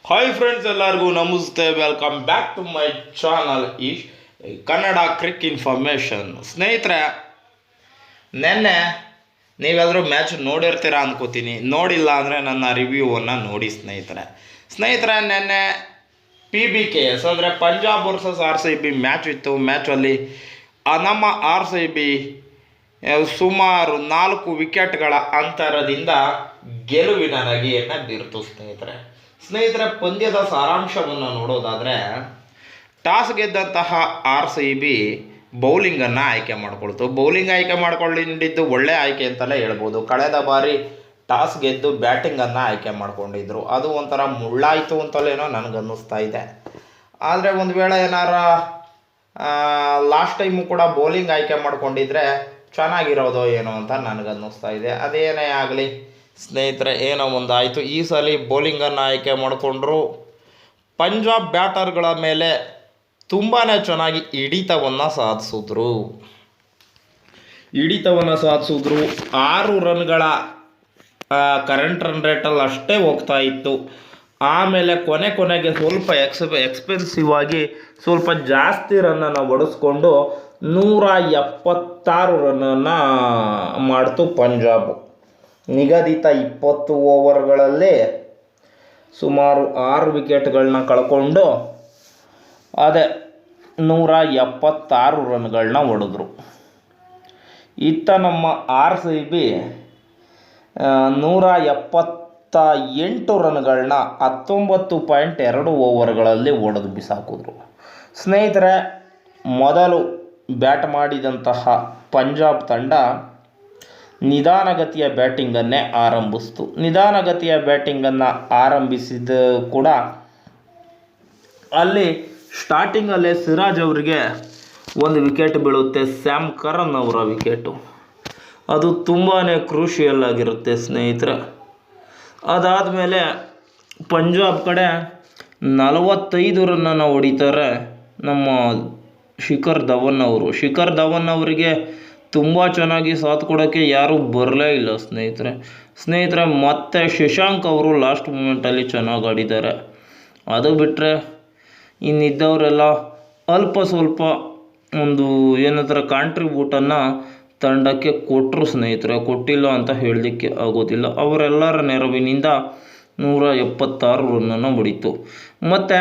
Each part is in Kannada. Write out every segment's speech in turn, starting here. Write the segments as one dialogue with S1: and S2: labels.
S1: ಹಾಯ್ ಫ್ರೆಂಡ್ಸ್, ಎಲ್ಲರಿಗೂ ನಮಸ್ತೆ. Welcome back to my channel ಈ ಕನ್ನಡ ಕ್ರಿಕ್ ಇನ್ಫಾರ್ಮೇಷನ್. ಸ್ನೇಹಿತರೆ, ನೆನ್ನೆ ನೀವೆಲ್ಲರೂ ಮ್ಯಾಚ್ ನೋಡಿರ್ತೀರ ಅಂದ್ಕೋತೀನಿ. ನೋಡಿಲ್ಲ ಅಂದರೆ ನನ್ನ ರಿವ್ಯೂವನ್ನು ನೋಡಿ ಸ್ನೇಹಿತರೆ. ನೆನ್ನೆ PBKS ಅಂದರೆ ಪಂಜಾಬ್ ವರ್ಸಸ್ RCB ಮ್ಯಾಚ್ ಇತ್ತು. ಮ್ಯಾಚಲ್ಲಿ ನಮ್ಮ RCB ಸುಮಾರು 4 ವಿಕೆಟ್ಗಳ ಅಂತರದಿಂದ ಗೆಲುವಿನ ನಗೆಯನ್ನು ಬೀರ್ತು. ಸ್ನೇಹಿತರೆ, ಪಂದ್ಯದ ಸಾರಾಂಶವನ್ನು ನೋಡೋದಾದರೆ, ಟಾಸ್ ಗೆದ್ದಂತಹ RCB ಬೌಲಿಂಗನ್ನು ಆಯ್ಕೆ ಮಾಡಿಕೊಳ್ತು. ಬೌಲಿಂಗ್ ಆಯ್ಕೆ ಮಾಡಿಕೊಂಡಿದ್ದು ಒಳ್ಳೆ ಆಯ್ಕೆ ಅಂತಲೇ ಹೇಳ್ಬೋದು. ಕಳೆದ ಬಾರಿ ಟಾಸ್ ಗೆದ್ದು ಬ್ಯಾಟಿಂಗನ್ನು ಆಯ್ಕೆ ಮಾಡ್ಕೊಂಡಿದ್ರು. ಅದು ಒಂಥರ ಮುಳ್ಳಾಯಿತು ಅಂತಲೇನೋ ನನಗನ್ನಿಸ್ತಾ ಇದೆ. ಆದರೆ ಒಂದು ವೇಳೆ ಏನಾರ ಲಾಸ್ಟ್ ಟೈಮು ಕೂಡ ಬೌಲಿಂಗ್ ಆಯ್ಕೆ ಮಾಡ್ಕೊಂಡಿದ್ರೆ ಚೆನ್ನಾಗಿರೋದು ಏನೋ ಅಂತ ನನಗನ್ನಿಸ್ತಾ ಇದೆ. ಅದೇನೇ ಆಗಲಿ ಸ್ನೇಹಿತರೆ, ಏನೋ ಒಂದಾಯಿತು. ಈ ಸಲ ಬೌಲಿಂಗನ್ನು ಆಯ್ಕೆ ಮಾಡಿಕೊಂಡ್ರು. ಪಂಜಾಬ್ ಬ್ಯಾಟರ್ಗಳ ಮೇಲೆ ತುಂಬಾ ಚೆನ್ನಾಗಿ ಹಿಡಿತವನ್ನು ಸಾಧಿಸಿದ್ರು. 6 ರನ್ಗಳ ಕರೆಂಟ್ ರನ್ ರೇಟಲ್ಲಿ ಅಷ್ಟೇ ಹೋಗ್ತಾ ಇತ್ತು. ಆಮೇಲೆ ಕೊನೆಗೆ ಸ್ವಲ್ಪ ಎಕ್ಸ್ಪೆನ್ಸಿವ್ ಆಗಿ ಸ್ವಲ್ಪ ಜಾಸ್ತಿ ರನ್ನನ್ನು ಹೊಡೆಸ್ಕೊಂಡು 176 ರನ್ನನ್ನು ಮಾಡ್ತು ಪಂಜಾಬ್. ನಿಗದಿತ 20 ಓವರ್ಗಳಲ್ಲಿ ಸುಮಾರು 6 ವಿಕೆಟ್ಗಳನ್ನ ಕಳ್ಕೊಂಡು ಅದೇ 176 ರನ್ಗಳನ್ನ ಹೊಡೆದ್ರು. ಇತ್ತ ನಮ್ಮ RCB 178 ರನ್ಗಳನ್ನ 19.2 ಓವರ್ಗಳಲ್ಲಿ ಹೊಡೆದು ಬಿಸಾಕಿದ್ರು. ಸ್ನೇಹಿತರೆ, ಮೊದಲು ಬ್ಯಾಟ್ ಮಾಡಿದಂತಹ ಪಂಜಾಬ್ ತಂಡ ನಿಧಾನಗತಿಯ ಬ್ಯಾಟಿಂಗನ್ನೇ ಆರಂಭಿಸಿತು. ನಿಧಾನಗತಿಯ ಬ್ಯಾಟಿಂಗನ್ನು ಆರಂಭಿಸಿದ ಕೂಡ ಅಲ್ಲಿ ಸ್ಟಾರ್ಟಿಂಗಲ್ಲೇ ಸಿರಾಜ್ ಅವರಿಗೆ ಒಂದು ವಿಕೆಟ್ ಬೀಳುತ್ತೆ. ಸ್ಯಾಮ್ ಕರನ್ ಅವರ ವಿಕೆಟು. ಅದು ತುಂಬಾ ಕ್ರೂಷಿಯಲ್ ಆಗಿರುತ್ತೆ ಸ್ನೇಹಿತರೆ. ಅದಾದಮೇಲೆ ಪಂಜಾಬ್ ಕಡೆ 45 ರನ್ನನ್ನು ಹೊಡಿತಾರೆ ನಮ್ಮ ಶಿಖರ್ ಧವನ್ ಅವರಿಗೆ ತುಂಬ ಚೆನ್ನಾಗಿ ಸಾಥ್ ಕೊಡೋಕ್ಕೆ ಯಾರೂ ಬರಲೇ ಇಲ್ಲ ಸ್ನೇಹಿತರೆ. ಮತ್ತೆ ಶಶಾಂಕ್ ಅವರು ಲಾಸ್ಟ್ ಮೂಮೆಂಟಲ್ಲಿ ಚೆನ್ನಾಗಿ ಆಡಿದ್ದಾರೆ. ಅದು ಬಿಟ್ಟರೆ ಇನ್ನಿದ್ದವರೆಲ್ಲ ಅಲ್ಪ ಸ್ವಲ್ಪ ಒಂದು ಏನಂತಾರೆ ಕಾಂಟ್ರಿಬ್ಯೂಟನ್ನು ತಂಡಕ್ಕೆ ಕೊಟ್ಟರು ಸ್ನೇಹಿತರೆ. ಕೊಟ್ಟಿಲ್ಲ ಅಂತ ಹೇಳಲಿಕ್ಕೆ ಆಗೋದಿಲ್ಲ. ಅವರೆಲ್ಲರ ನೆರವಿನಿಂದ 176 ರನ್ನನ್ನು ಹೊಡಿತು. ಮತ್ತು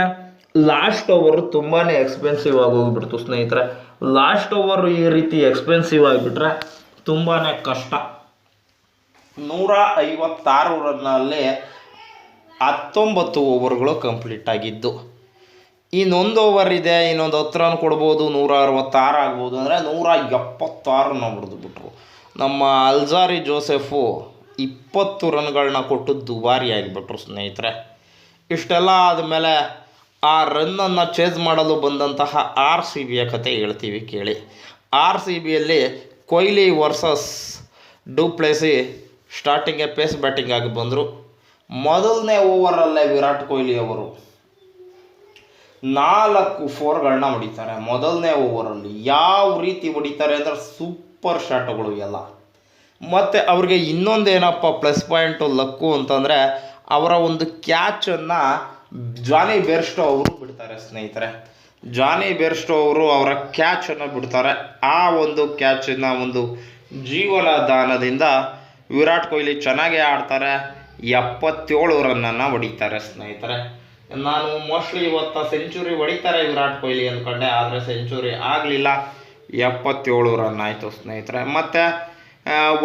S1: ಲಾಸ್ಟ್ ಓವರ್ ತುಂಬಾ ಎಕ್ಸ್ಪೆನ್ಸಿವ್ ಆಗಿ ಹೋಗಿಬಿಡ್ತು ಸ್ನೇಹಿತರೆ. ಲಾಸ್ಟ್ ಓವರ್ ಈ ರೀತಿ ಎಕ್ಸ್ಪೆನ್ಸಿವ್ ಆಗಿಬಿಟ್ರೆ ತುಂಬಾ ಕಷ್ಟ. 156 ರನ್ನಲ್ಲಿ 19 ಓವರ್ಗಳು ಕಂಪ್ಲೀಟ್ ಆಗಿದ್ದು. ಇನ್ನೊಂದು ಓವರ್ ಇದೆ, ಇನ್ನೊಂದು 10 ರನ್ ಕೊಡ್ಬೋದು, 166 ಆಗ್ಬೋದು. ಅಂದರೆ 176 ಹೊಡೆದುಬಿಟ್ರು. ನಮ್ಮ ಅಲ್ಜಾರಿ ಜೋಸೆಫು 20 ರನ್ಗಳನ್ನ ಕೊಟ್ಟು ದುಬಾರಿ ಆಗಿಬಿಟ್ರು ಸ್ನೇಹಿತರೆ. ಇಷ್ಟೆಲ್ಲ ಆದಮೇಲೆ ಆ ರನ್ನನ್ನು ಚೇಸ್ ಮಾಡಲು ಬಂದಂತಹ RCBಯ ಕತೆ ಹೇಳ್ತೀವಿ ಕೇಳಿ. RCBಯಲ್ಲಿ ಕೊಹ್ಲಿ ವರ್ಸಸ್ ಡುಪ್ಲೆಸಿ ಸ್ಟಾರ್ಟಿಂಗ್ಗೆ ಪೇಸ್ ಬ್ಯಾಟಿಂಗ್ ಆಗಿ ಬಂದರು. ಮೊದಲನೇ ಓವರಲ್ಲೇ ವಿರಾಟ್ ಕೊಹ್ಲಿ ಅವರು 4 4ಗಳನ್ನ ಹೊಡಿತಾರೆ. ಮೊದಲನೇ ಓವರಲ್ಲಿ ಯಾವ ರೀತಿ ಹೊಡಿತಾರೆ ಅಂದರೆ ಸೂಪರ್ ಶಾಟ್ಗಳು ಎಲ್ಲ. ಮತ್ತು ಅವ್ರಿಗೆ ಇನ್ನೊಂದೇನಪ್ಪ ಪ್ಲಸ್ ಪಾಯಿಂಟು ಲಕ್ಕು ಅಂತಂದರೆ, ಅವರ ಒಂದು ಕ್ಯಾಚನ್ನು ಜಾನಿ ಬೇರ್ಸ್ಟೋ ಅವರು ಬಿಡ್ತಾರೆ ಸ್ನೇಹಿತರೆ. ಜಾನಿ ಬೇರ್ಸ್ಟೋ ಅವರು ಅವರ ಕ್ಯಾಚನ್ನು ಬಿಡ್ತಾರೆ. ಆ ಒಂದು ಕ್ಯಾಚಿನ ಒಂದು ಜೀವನ ದಾನದಿಂದ ವಿರಾಟ್ ಕೊಹ್ಲಿ ಚೆನ್ನಾಗೇ ಆಡ್ತಾರೆ. 77 ರನ್ನನ್ನು ಹೊಡಿತಾರೆ ಸ್ನೇಹಿತರೆ. ನಾನು ಮೋಸ್ಟ್ಲಿ ಇವತ್ತು ಸೆಂಚುರಿ ಹೊಡಿತಾರೆ ವಿರಾಟ್ ಕೊಹ್ಲಿ ಅಂದ್ಕೊಂಡೆ, ಆದರೆ ಸೆಂಚುರಿ ಆಗಲಿಲ್ಲ. 77 ರನ್ ಆಯಿತು ಸ್ನೇಹಿತರೆ. ಮತ್ತು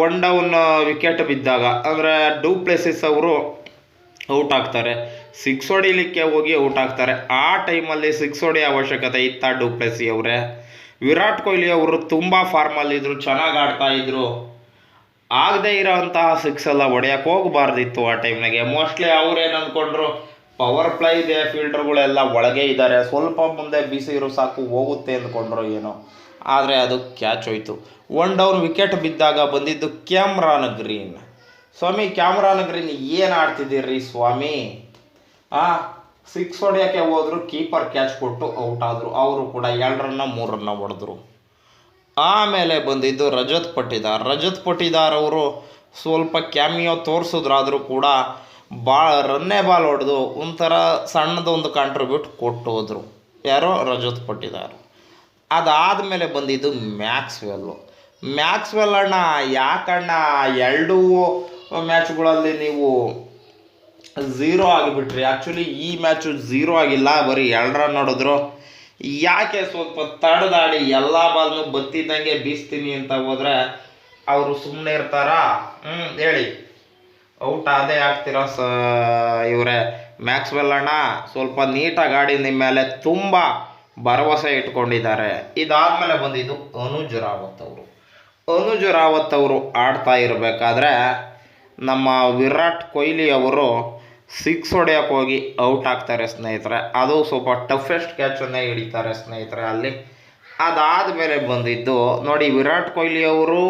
S1: 1 ಡೌನ್ ವಿಕೆಟ್ ಬಿದ್ದಾಗ ಅಂದರೆ ಡುಪ್ಲೆಸಿಸ್ ಅವರು ಔಟ್ ಆಗ್ತಾರೆ. 6 ಹೊಡಿಲಿಕ್ಕೆ ಹೋಗಿ ಔಟ್ ಆಗ್ತಾರೆ. ಆ ಟೈಮಲ್ಲಿ 6 ಹೊಡೆಯೋ ಅವಶ್ಯಕತೆ ಇತ್ತ ಡುಪ್ಲೆಸಿ ಅವರೇ? ವಿರಾಟ್ ಕೊಹ್ಲಿ ಅವರು ತುಂಬ ಫಾರ್ಮಲ್ಲಿದ್ದರು, ಚೆನ್ನಾಗಿ ಆಡ್ತಾಯಿದ್ರು. ಆಗದೇ ಇರೋಂತಹ 6 ಎಲ್ಲ ಹೊಡೆಯೋಕ್ಕೆ ಹೋಗಬಾರ್ದಿತ್ತು ಆ ಟೈಮ್ನಾಗೆ. ಮೋಸ್ಟ್ಲಿ ಅವ್ರೇನು ಅಂದ್ಕೊಂಡ್ರು, ಪವರ್ ಪ್ಲೇ ಇದೆ, ಫೀಲ್ಡರ್ಗಳೆಲ್ಲ ಒಳಗೆ ಇದ್ದಾರೆ, ಸ್ವಲ್ಪ ಮುಂದೆ ಬೀಸಿರು ಸಾಕು ಹೋಗುತ್ತೆ ಅಂದ್ಕೊಂಡ್ರು ಏನೋ. ಆದರೆ ಅದು ಕ್ಯಾಚ್ ಹೋಯಿತು. 1 ಡೌನ್ ವಿಕೆಟ್ ಬಿದ್ದಾಗ ಬಂದಿದ್ದು ಕ್ಯಾಮ್ರಾನ್ ಗ್ರೀನ್. ಸ್ವಾಮಿ, ಕ್ಯಾಮ್ರಾನ್ ಗ್ರೀನ್ ಏನು ಆಡ್ತಿದ್ದೀರಿ ಸ್ವಾಮಿ? 6 ಹೊಡೆಯೋಕ್ಕೆ ಹೋದ್ರು, ಕೀಪರ್ ಕ್ಯಾಚ್ ಕೊಟ್ಟು ಔಟ್ ಆದರು. ಅವರು ಕೂಡ 2 ರನ್ನ 3 ರನ್ನ ಹೊಡೆದ್ರು. ಆಮೇಲೆ ಬಂದಿದ್ದು ರಜತ್ ಪಟಿದಾರ್ ಅವರು ಸ್ವಲ್ಪ ಕ್ಯಾಮಿಯೋ ತೋರಿಸಿದ್ರಾದರೂ ಕೂಡ ರನ್ನೇ ಬಾಲ್ ಹೊಡೆದು ಒಂಥರ ಸಣ್ಣದೊಂದು ಕಾಂಟ್ರಿಬ್ಯೂಟ್ ಕೊಟ್ಟು ಹೋದರು. ಯಾರೋ ರಜತ್ ಪಟ್ಟಿದಾರ್. ಅದಾದಮೇಲೆ ಬಂದಿದ್ದು ಮ್ಯಾಕ್ಸ್ವೆಲ್ ಅಣ್ಣ, ಯಾಕಣ್ಣ ಎರಡೂ ಮ್ಯಾಚ್ಗಳಲ್ಲಿ ನೀವು 0 ಆಗಿಬಿಟ್ರಿ? ಆ್ಯಕ್ಚುಲಿ ಈ ಮ್ಯಾಚು 0 ಆಗಿಲ್ಲ, ಬರೀ 2 ರನ್ ನೋಡಿದ್ರು. ಯಾಕೆ ಸ್ವಲ್ಪ ತಡೆದಾಡಿ ಎಲ್ಲ ಬಾಲ್ನು ಬತ್ತಿದ್ದಂಗೆ ಬೀಸ್ತೀನಿ ಅಂತ ಹೋದರೆ ಅವರು ಸುಮ್ಮನೆ ಇರ್ತಾರಾ? ಹೇಳಿ, ಔಟ್ ಅದೇ ಆಗ್ತೀರಾ ಇವರೇ ಮ್ಯಾಕ್ಸ್ವೆಲ್ ಅಣ್ಣ? ಸ್ವಲ್ಪ ನೀಟಾಗಿ ಆಡಿ ನಿಮ್ಮ ಮೇಲೆ ತುಂಬ ಭರವಸೆ ಇಟ್ಕೊಂಡಿದ್ದಾರೆ. ಇದಾದಮೇಲೆ ಬಂದಿದ್ದು ಅನುಜ್ ರಾವತ್ ಅವರು ಆಡ್ತಾ ಇರಬೇಕಾದ್ರೆ ನಮ್ಮ ವಿರಾಟ್ ಕೊಹ್ಲಿ ಅವರು 6 ಹೊಡೆಯೋಕ್ಕೆ ಹೋಗಿ ಔಟ್ ಆಗ್ತಾರೆ ಸ್ನೇಹಿತರೆ. ಅದು ಸ್ವಲ್ಪ ಟಫೆಸ್ಟ್ ಕ್ಯಾಚನ್ನೇ ಹಿಡಿತಾರೆ ಸ್ನೇಹಿತರೆ ಅಲ್ಲಿ. ಅದಾದಮೇಲೆ ಬಂದಿದ್ದು ನೋಡಿ, ವಿರಾಟ್ ಕೊಹ್ಲಿ ಅವರು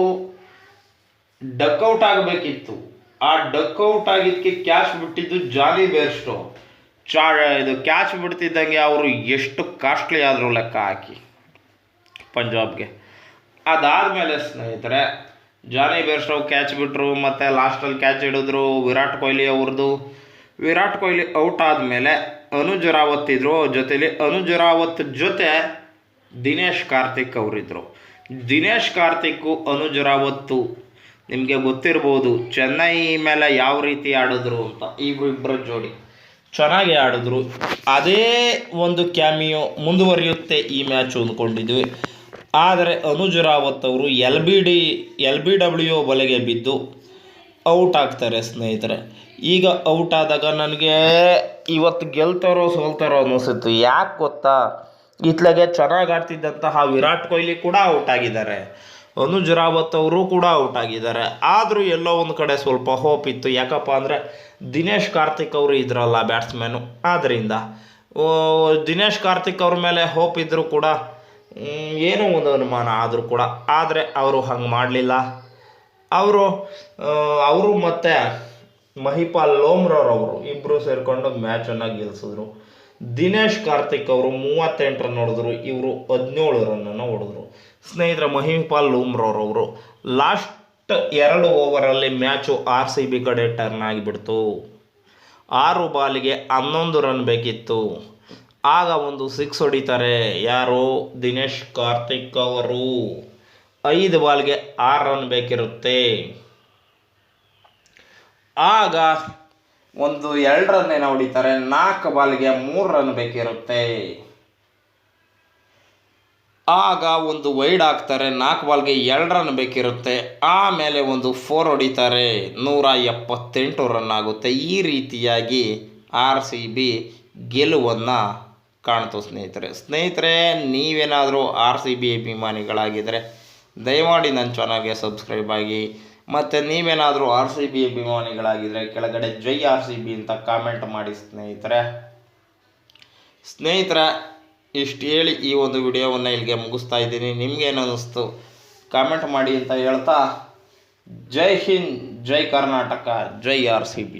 S1: ಡಕ್ಔಟ್ ಆಗಬೇಕಿತ್ತು. ಆ ಡಕ್ಔಟ್ ಆಗಿದ್ದಕ್ಕೆ ಕ್ಯಾಚ್ ಬಿಟ್ಟಿದ್ದು ಜಾನಿ ಬೇರ್ಸ್ಟೋ. ಇದು ಕ್ಯಾಚ್ ಬಿಡ್ತಿದ್ದಂಗೆ ಅವರು ಎಷ್ಟು ಕಾಸ್ಟ್ಲಿ ಆದರೂ ಲೆಕ್ಕ ಹಾಕಿ ಪಂಜಾಬ್ಗೆ. ಅದಾದಮೇಲೆ ಸ್ನೇಹಿತರೆ ಜಾನಿ ಬೇರ್ಸ್ಟೋ ಕ್ಯಾಚ್ ಬಿಟ್ಟರು, ಮತ್ತು ಲಾಸ್ಟಲ್ಲಿ ಕ್ಯಾಚ್ ಹಿಡಿದ್ರು ವಿರಾಟ್ ಕೊಹ್ಲಿ ಅವ್ರದ್ದು. ವಿರಾಟ್ ಕೊಹ್ಲಿ ಔಟ್ ಆದಮೇಲೆ ಅನುಜ್ ರಾವತ್ ಇದ್ರು ಜೊತೆಲಿ. ಅನುಜ್ ರಾವತ್ ಜೊತೆ ದಿನೇಶ್ ಕಾರ್ತಿಕ್ ಅವರಿದ್ದರು. ದಿನೇಶ್ ಕಾರ್ತಿಕ್ಕು ಅನುಜ್ ರಾವತ್ತು ನಿಮಗೆ ಗೊತ್ತಿರ್ಬೋದು ಚೆನ್ನೈ ಮೇಲೆ ಯಾವ ರೀತಿ ಆಡಿದ್ರು ಅಂತ. ಇಬ್ಬರ ಜೋಡಿ ಚೆನ್ನಾಗಿ ಆಡಿದ್ರು. ಅದೇ ಒಂದು ಕ್ಯಾಮಿಯೋ ಮುಂದುವರಿಯುತ್ತೆ ಈ ಮ್ಯಾಚು ಅಂದ್ಕೊಂಡಿದ್ವಿ. ಆದರೆ ಅನುಜ್ ರಾವತ್ ಅವರು LBW ಬಲೆಗೆ ಬಿದ್ದು ಔಟ್ ಆಗ್ತಾರೆ ಸ್ನೇಹಿತರೆ. ಈಗ ಔಟ್ ಆದಾಗ ನನಗೆ ಇವತ್ತು ಗೆಲ್ತಾರೋ ಸೋಲ್ತಾರೋ ಅನ್ನಿಸುತ್ತೆ. ಯಾಕೆ ಗೊತ್ತಾ, ಇತ್ಲಾಗೆ ಚೆನ್ನಾಗಿ ಆಡ್ತಿದ್ದಂತಹ ವಿರಾಟ್ ಕೊಹ್ಲಿ ಕೂಡ ಔಟ್ ಆಗಿದ್ದಾರೆ, ಅನುಜ್ ರಾವತ್ ಅವರು ಕೂಡ ಔಟ್ ಆಗಿದ್ದಾರೆ. ಆದರೂ ಎಲ್ಲೋ ಒಂದು ಕಡೆ ಸ್ವಲ್ಪ ಹೋಪ್ ಇತ್ತು. ಯಾಕಪ್ಪ ಅಂದರೆ ದಿನೇಶ್ ಕಾರ್ತಿಕ್ ಅವರು ಇದ್ರಲ್ಲ ಬ್ಯಾಟ್ಸ್ಮ್ಯಾನು, ಆದ್ದರಿಂದ ದಿನೇಶ್ ಕಾರ್ತಿಕ್ ಅವ್ರ ಮೇಲೆ ಹೋಪ್ ಇದ್ದರೂ ಕೂಡ ಏನೋ ಒಂದು ಅನುಮಾನ ಆದರೂ ಕೂಡ. ಆದರೆ ಅವರು ಹಂಗೆ ಮಾಡಲಿಲ್ಲ. ಅವರು ಮತ್ತು ಮಹಿಪಾಲ್ ಲೋಮ್ರೋರವರು ಇಬ್ಬರು ಸೇರಿಕೊಂಡು ಮ್ಯಾಚನ್ನು ಗೆಲ್ಲಿಸಿದ್ರು. ದಿನೇಶ್ ಕಾರ್ತಿಕ್ ಅವರು 38 ರನ್ ಹೊಡೆದ್ರು, ಇವರು 17 ರನ್ನನ್ನು ಹೊಡೆದ್ರು ಸ್ನೇಹಿತರೆ. ಮಹಿಪಾಲ್ ಲೋಮ್ರೋರವರು ಲಾಸ್ಟ್ 2 ಓವರಲ್ಲಿ ಮ್ಯಾಚು RCB ಕಡೆ ಟರ್ನ್ ಆಗಿಬಿಡ್ತು. 6 ಬಾಲಿಗೆ 11 ರನ್ ಬೇಕಿತ್ತು. ಆಗ ಒಂದು 6 ಹೊಡಿತಾರೆ ಯಾರು, ದಿನೇಶ್ ಕಾರ್ತಿಕ್ ಅವರು. 5 ಬಾಲ್ಗೆ 6 ರನ್ ಬೇಕಿರುತ್ತೆ. ಆಗ ಒಂದು 2 ರನ್ ಏನೋ ಹೊಡಿತಾರೆ. 4 ಬಾಲ್ಗೆ 3 ರನ್ ಬೇಕಿರುತ್ತೆ. ಆಗ ಒಂದು ವೈಡ್ ಹಾಕ್ತಾರೆ. 4 ಬಾಲ್ಗೆ 2 ರನ್ ಬೇಕಿರುತ್ತೆ. ಆಮೇಲೆ ಒಂದು 4 ಹೊಡಿತಾರೆ. 178 ರನ್ ಆಗುತ್ತೆ. ಈ ರೀತಿಯಾಗಿ RCB ಗೆಲುವನ್ನು ಕಾಣ್ತು ಸ್ನೇಹಿತರೆ. ನೀವೇನಾದರೂ RCB ಅಭಿಮಾನಿಗಳಾಗಿದ್ದರೆ ದಯಮಾಡಿ ನನ್ನ ಚಾನಲ್ಗೆ ಸಬ್ಸ್ಕ್ರೈಬ್ ಆಗಿ. ಮತ್ತು ನೀವೇನಾದರೂ RCB ಅಭಿಮಾನಿಗಳಾಗಿದ್ದರೆ ಕೆಳಗಡೆ ಜೈ RCB ಅಂತ ಕಾಮೆಂಟ್ ಮಾಡಿ ಸ್ನೇಹಿತರೆ. ಇಷ್ಟು ಹೇಳಿ ಈ ಒಂದು ವಿಡಿಯೋವನ್ನು ಇಲ್ಲಿಗೆ ಮುಗಿಸ್ತಾ ಇದ್ದೀನಿ. ನಿಮಗೇನು ಅನ್ನಿಸ್ತು ಕಾಮೆಂಟ್ ಮಾಡಿ ಅಂತ ಹೇಳ್ತಾ, ಜೈ ಹಿಂದ್, ಜೈ ಕರ್ನಾಟಕ, ಜೈ RCB.